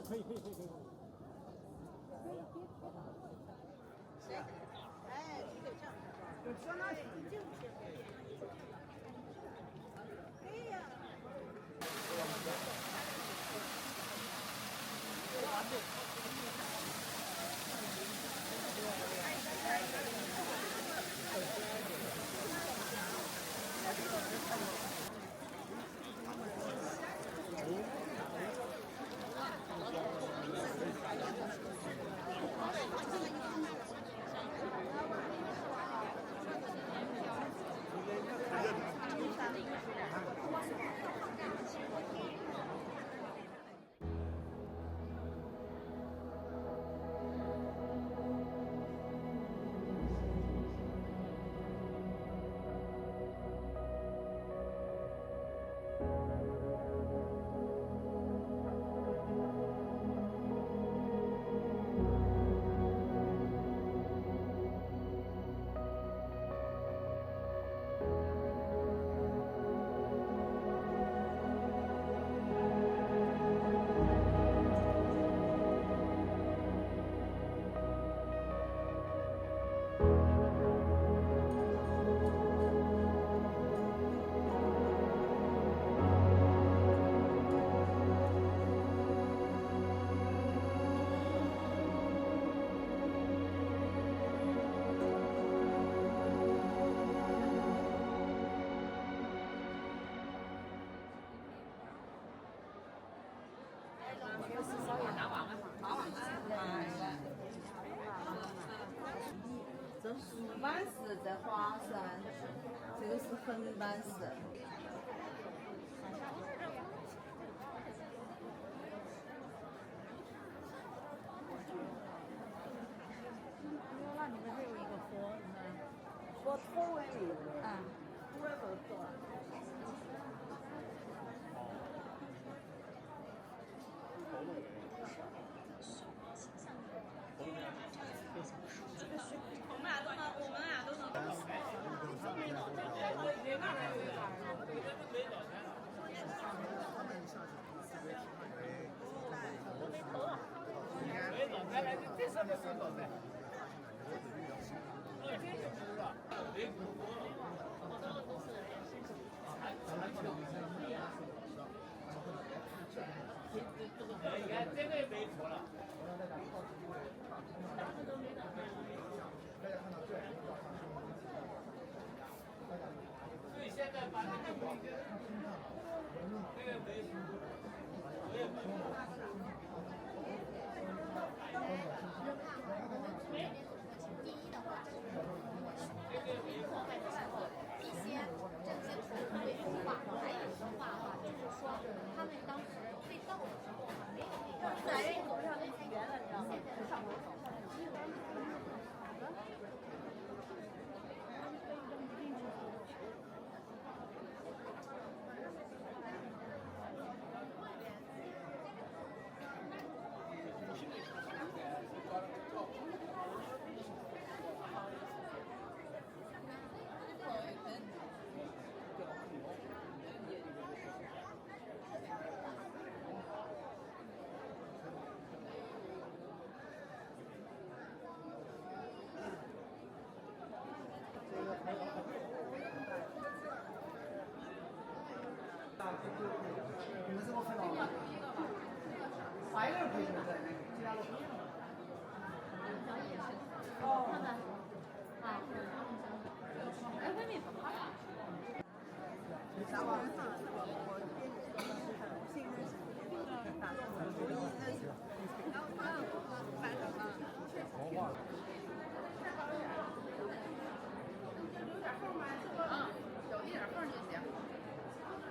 可以可以可以可以。谁？哎，你得这样。就相当于你进去。哎呀。这竖版式在华山，这个是横版式。那你们这有一个佛，佛头为例，主要都做。我们俩都能。这上面是老的。你看这个也没错了。所以现在把那个这个没，我也没第一的话，破坏的时候，一些正经的对风化，还有的话就是说他们当时被盗的时候没有那个。男人走上那太远了，你知道吗？上楼走。你们这个看到吗？怀了可以在那个其他的。哦，看看。啊。哎，外面不好。啥玩意儿？我编辑很信任打算很容易认识，然后发了反正活化了。有点缝吗？有一点缝就行。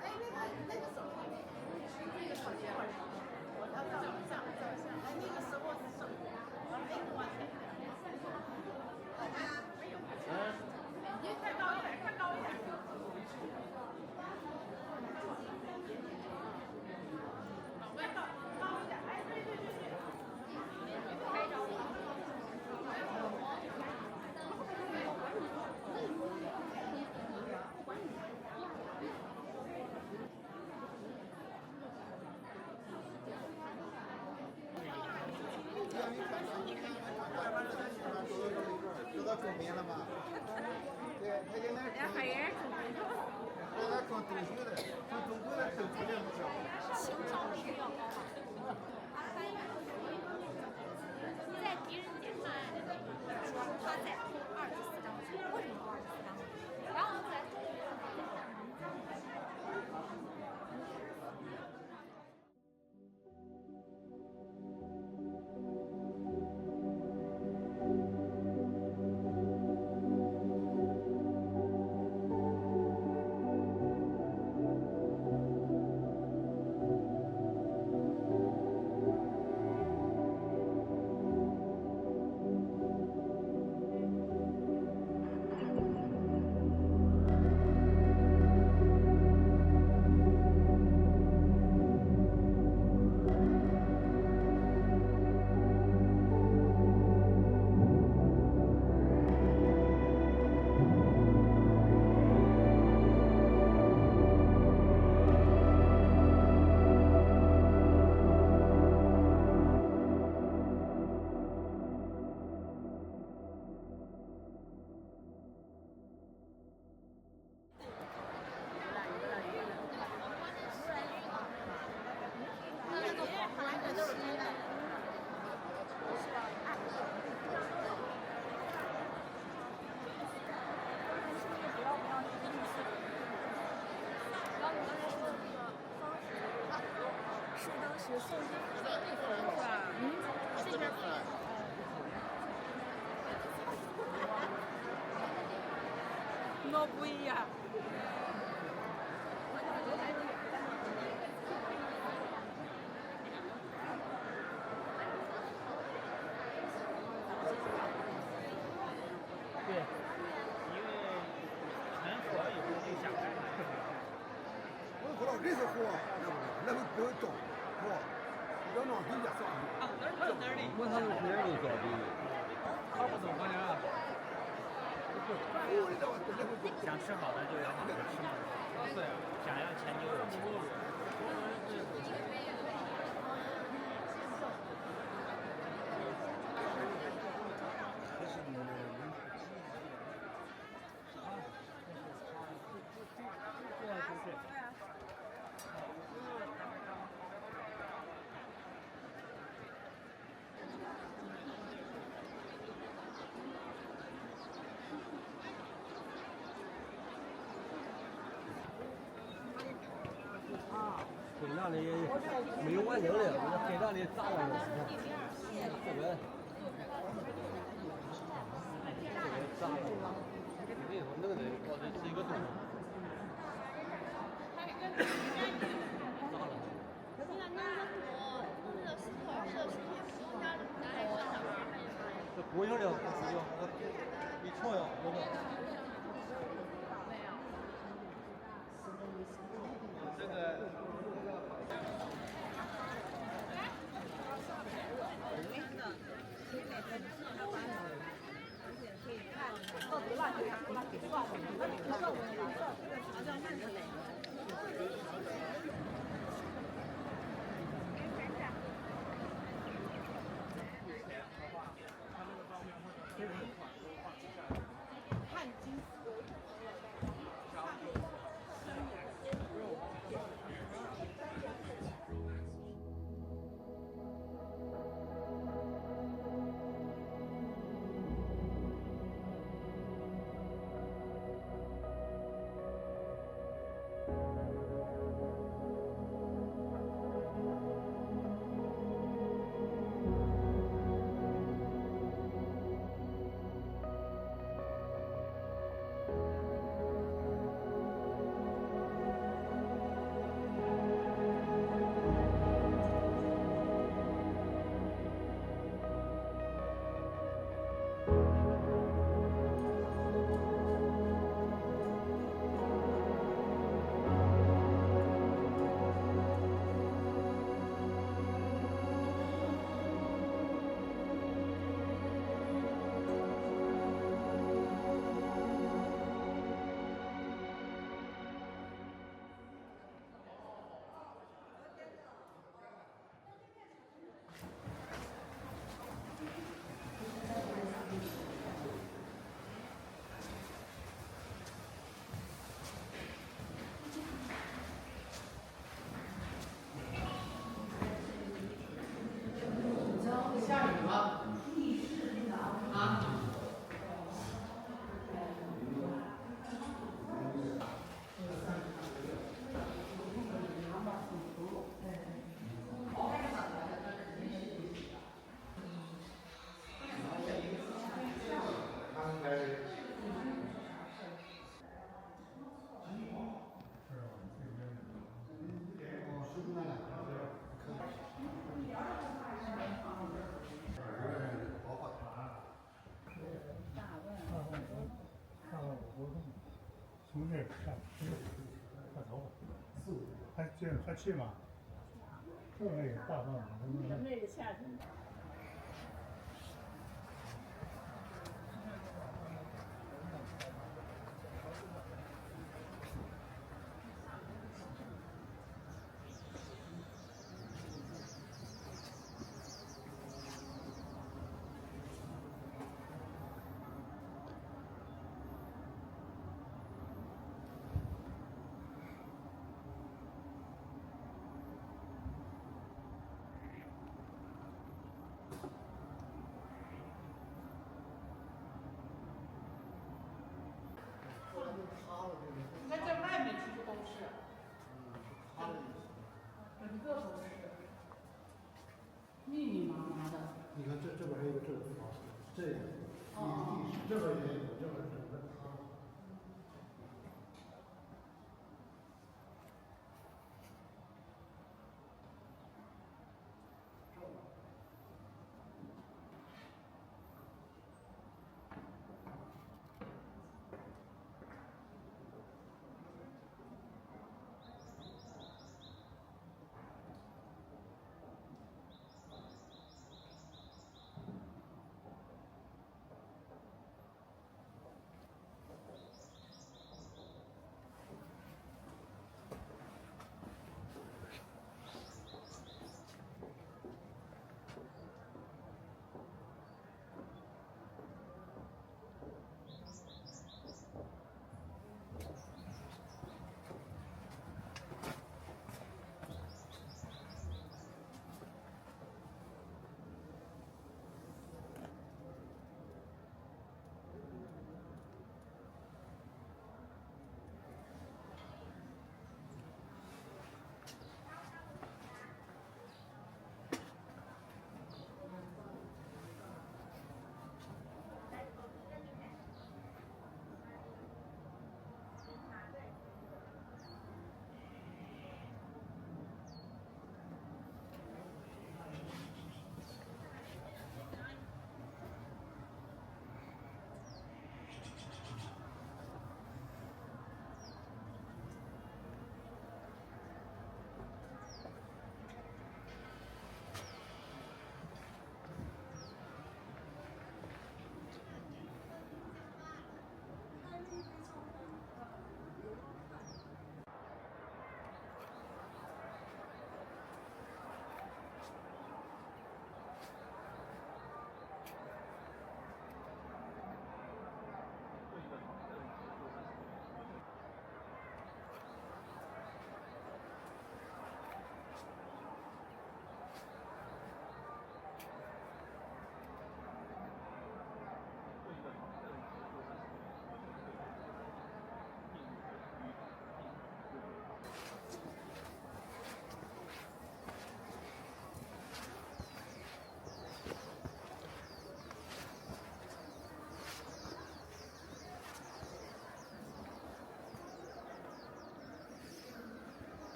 哎，那个手机，这个手机，我要照一下，哎，那个时候是什么？哎，我天！没有。你再高一点，再高一点。知道中民了吗？对，他应该是。还有人他那装东西的，装中国的都不这么讲。情商是要高嘛。在狄仁杰探案的那个，说他在偷24张纸，为什么偷24张纸？然后后来终于是送衣服的地方是吧？这边我不一样。对，因为成活以后就想干。我不知道这是货，那个比较重，是吧？要弄底下算。我他们别人都找的。他不走过来。想吃好的就要好的吃嘛。对，想要钱就有钱。黑那里没有完成的，那黑那里炸了。这个炸了。为什么弄的？哦，这是一个洞。这不用了，不用，你错呀，那个。这个。汉金大头发，4、5，还去吗？那个大棒子，那个夏天。你看这外面其实都是，整个都是密密麻麻的。你看这边还有个这个，这个，这边也有，这边